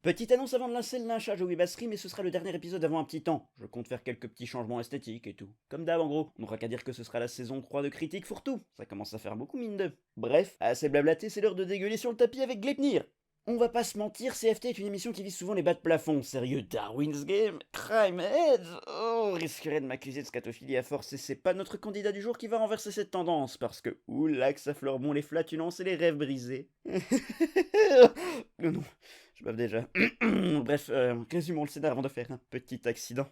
Petite annonce avant de lancer le lynchage au Webastream, mais ce sera le dernier épisode avant un petit temps. Je compte faire quelques petits changements esthétiques et tout. Comme d'hab en gros, on n'aura qu'à dire que ce sera la saison 3 de Critique Fourre-tout. Ça commence à faire beaucoup mine de. Bref, assez blablaté, c'est l'heure de dégueuler sur le tapis avec Gleipnir. On va pas se mentir, CFT est une émission qui vise souvent les bas de plafond. Sérieux, Darwin's Game, Crime Head, on risquerait de m'accuser de scatophilie à force et c'est pas notre candidat du jour qui va renverser cette tendance, parce que oula que ça fleure bon les flatulences et les rêves brisés. Non, je bave déjà. Bref, résumons le scénario avant de faire un petit accident.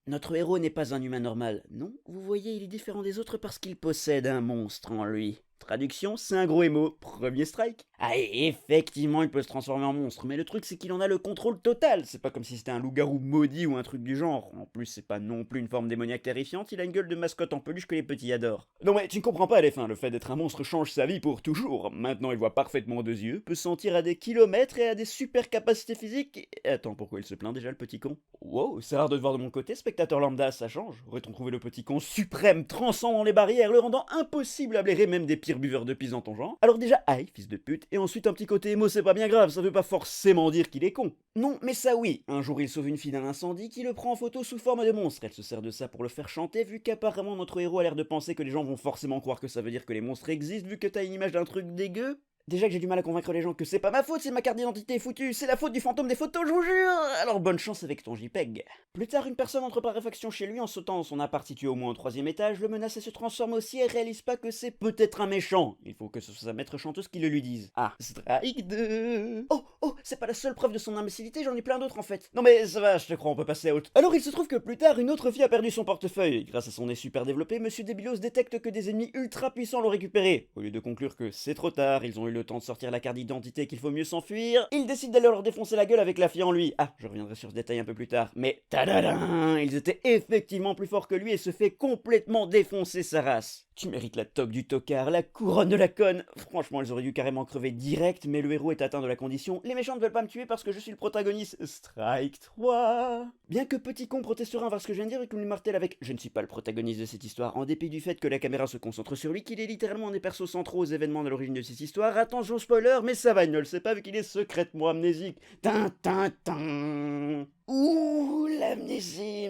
Notre héros n'est pas un humain normal. Non, vous voyez, il est différent des autres parce qu'il possède un monstre en lui. Traduction, c'est un gros émo. Premier strike. Ah, et effectivement, il peut se transformer en monstre, mais le truc, c'est qu'il en a le contrôle total. C'est pas comme si c'était un loup-garou maudit ou un truc du genre. En plus, c'est pas non plus une forme démoniaque terrifiante, il a une gueule de mascotte en peluche que les petits adorent. Non mais tu ne comprends pas, Elefin, le fait d'être un monstre change sa vie pour toujours. Maintenant, il voit parfaitement deux yeux, peut sentir à des kilomètres et a des super capacités physiques. Et attends, pourquoi il se plaint déjà, le petit con? Wow, c'est rare de te voir de mon côté, spectateur lambda, ça change. Aurait-on trouvé le petit con suprême, transcendant les barrières, le rendant impossible à blairer même des pires buveurs de pisse dans ton genre? Alors déjà, aïe, fils de pute, et ensuite un petit côté émo, c'est pas bien grave, ça veut pas forcément dire qu'il est con. Non, mais ça oui, un jour il sauve une fille d'un incendie qui le prend en photo sous forme de monstre. Elle se sert de ça pour le faire chanter, vu qu'apparemment notre héros a l'air de penser que les gens vont forcément croire que ça veut dire que les monstres existent, vu que t'as une image d'un truc dégueu. Déjà que j'ai du mal à convaincre les gens que c'est pas ma faute si ma carte d'identité est foutue, c'est la faute du fantôme des photos, je vous jure. Alors bonne chance avec ton JPEG. Plus tard, une personne entre par réfaction chez lui en sautant dans son appart situé au moins au troisième étage, le menace et se transforme aussi et réalise pas que c'est peut-être un méchant. Il faut que ce soit sa maître chanteuse qui le lui dise. Ah, strike 2. Oh, c'est pas la seule preuve de son imbécilité, j'en ai plein d'autres en fait. Non mais ça va, je te crois, on peut passer à autre. Alors il se trouve que plus tard, une autre fille a perdu son portefeuille. Grâce à son nez super développé, Monsieur Débilos détecte que des ennemis ultra puissants l'ont récupéré. Au lieu de conclure que c'est trop tard, ils ont eu le temps de sortir la carte d'identité qu'il faut mieux s'enfuir, il décide d'aller leur défoncer la gueule avec la fille en lui. Ah, je reviendrai sur ce détail un peu plus tard. Mais tadadam, ils étaient effectivement plus forts que lui et se fait complètement défoncer sa race. Tu mérites la toque du tocard, la couronne de la conne. Franchement, ils auraient dû carrément crever direct, mais le héros est atteint de la condition. Les méchants ne veulent pas me tuer parce que je suis le protagoniste. Strike 3. Bien que Petit Con protestera envers ce que je viens de dire et qu'on lui martèle avec je ne suis pas le protagoniste de cette histoire, en dépit du fait que la caméra se concentre sur lui, qu'il est littéralement un des persos centraux aux événements de l'origine de cette histoire. Attention spoiler, mais ça va, il ne le sait pas vu qu'il est secrètement amnésique. Tin. Ouh, l'amnésie,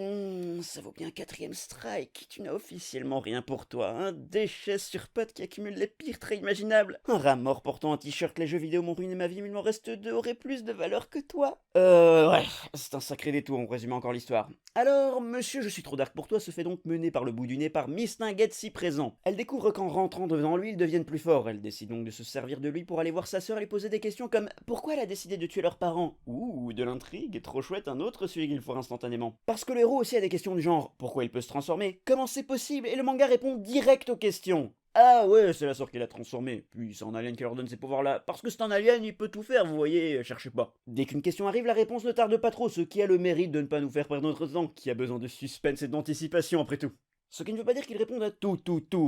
ça vaut bien un quatrième strike. Tu n'as officiellement rien pour toi. Un déchet sur pattes qui accumule les pires traits imaginables. Un rat mort portant un t-shirt les jeux vidéo m'ont ruiné ma vie, mais il m'en reste deux auraient plus de valeur que toi. Ouais, c'est un sacré détour, on résume encore l'histoire. Alors, monsieur, je suis trop dark pour toi, se fait donc mener par le bout du nez par Miss Tinguette si présent. Elle découvre qu'en rentrant devant lui, ils deviennent plus forts. Elle décide donc de se servir de lui pour aller voir sa sœur et lui poser des questions comme pourquoi elle a décidé de tuer leurs parents. Ouh, de l'intrigue, trop chouette, un autre suivi qu'il faut instantanément. Parce que le héros aussi a des questions du genre pourquoi il peut se transformer, comment c'est possible, et le manga répond direct aux questions. Ah ouais, c'est la sœur qui l'a transformé. Puis c'est un alien qui leur donne ces pouvoirs-là. Parce que c'est un alien, il peut tout faire, vous voyez, cherchez pas. Dès qu'une question arrive, la réponse ne tarde pas trop, ce qui a le mérite de ne pas nous faire perdre notre temps, qui a besoin de suspense et d'anticipation après tout. Ce qui ne veut pas dire qu'ils répondent à tout,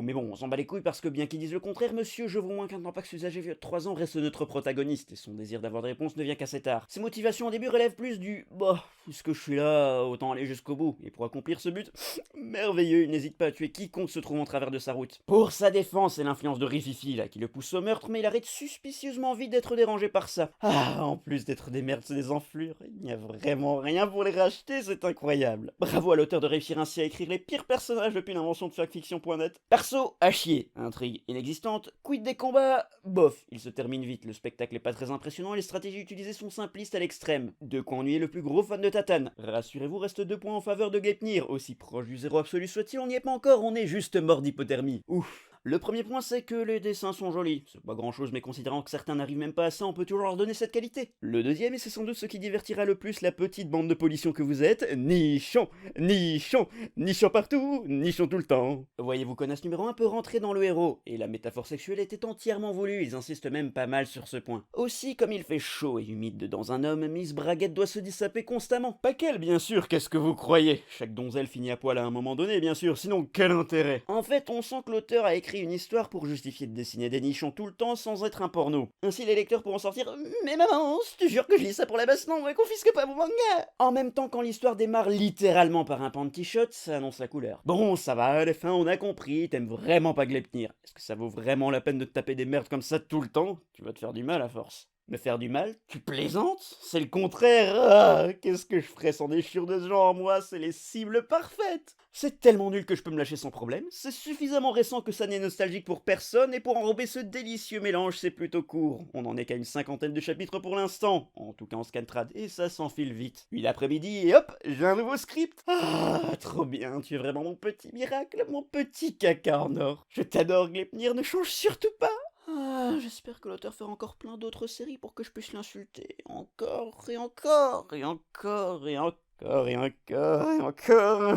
mais bon, on s'en bat les couilles parce que bien qu'ils disent le contraire, monsieur, je vaux moins qu'un tampax usagé vieux de 3 ans reste notre protagoniste, et son désir d'avoir des réponses ne vient qu'assez tard. Ses motivations au début relèvent plus du bah, puisque je suis là, autant aller jusqu'au bout, et pour accomplir ce but, merveilleux, il n'hésite pas à tuer quiconque se trouve en travers de sa route. Pour sa défense, c'est l'influence de Rififi là qui le pousse au meurtre, mais il arrête suspicieusement vite d'être dérangé par ça. Ah, en plus d'être des merdes, c'est des enflures, il n'y a vraiment rien pour les racheter, c'est incroyable. Bravo à l'auteur de réussir ainsi à écrire les pires personnages depuis l'invention de factfiction.net. Perso, à chier. Intrigue inexistante. Quid des combats? Bof, il se termine vite. Le spectacle est pas très impressionnant et les stratégies utilisées sont simplistes à l'extrême. De quoi ennuyer le plus gros fan de Tatane. Rassurez-vous, reste 2 points en faveur de Gleipnir. Aussi proche du zéro absolu soit-il, on n'y est pas encore, on est juste mort d'hypothermie. Ouf. Le premier point, c'est que les dessins sont jolis. C'est pas grand chose, mais considérant que certains n'arrivent même pas à ça, on peut toujours leur donner cette qualité. Le deuxième, et c'est sans doute ce qui divertira le plus la petite bande de pollution que vous êtes, nichons, nichons partout, nichons tout le temps. Voyez-vous, connasse numéro 1 peut rentrer dans le héros, et la métaphore sexuelle était entièrement voulue, ils insistent même pas mal sur ce point. Aussi, comme il fait chaud et humide dedans un homme, Miss Braguette doit se dissiper constamment. Pas qu'elle, bien sûr, qu'est-ce que vous croyez? Chaque donzelle finit à poil à un moment donné, bien sûr, sinon quel intérêt? En fait, on sent que l'auteur a écrit une histoire pour justifier de dessiner des nichons tout le temps sans être un porno. Ainsi les lecteurs pourront sortir mais maman, je te jure que je lis ça pour la baston, mais confisque pas mon manga. En même temps, quand l'histoire démarre littéralement par un panty shot, ça annonce la couleur. Bon, ça va, à la fin on a compris, t'aimes vraiment pas Gleipnir. Est-ce que ça vaut vraiment la peine de te taper des merdes comme ça tout le temps? Tu vas te faire du mal à force. Me faire du mal? Tu plaisantes? C'est le contraire! Ah! Qu'est-ce que je ferais sans des chiures de ce genre, moi? C'est les cibles parfaites! C'est tellement nul que je peux me lâcher sans problème, c'est suffisamment récent que ça n'est nostalgique pour personne, et pour enrober ce délicieux mélange, c'est plutôt court. On en est qu'à une cinquantaine de chapitres pour l'instant, en tout cas en scantrad, et ça s'enfile vite. Puis l'après-midi, et hop, j'ai un nouveau script! Ah, trop bien, tu es vraiment mon petit miracle, mon petit caca en or. Je t'adore, Gleipnir, ne change surtout pas! Ah, j'espère que l'auteur fera encore plein d'autres séries pour que je puisse l'insulter. Encore et encore et encore et encore et encore et encore.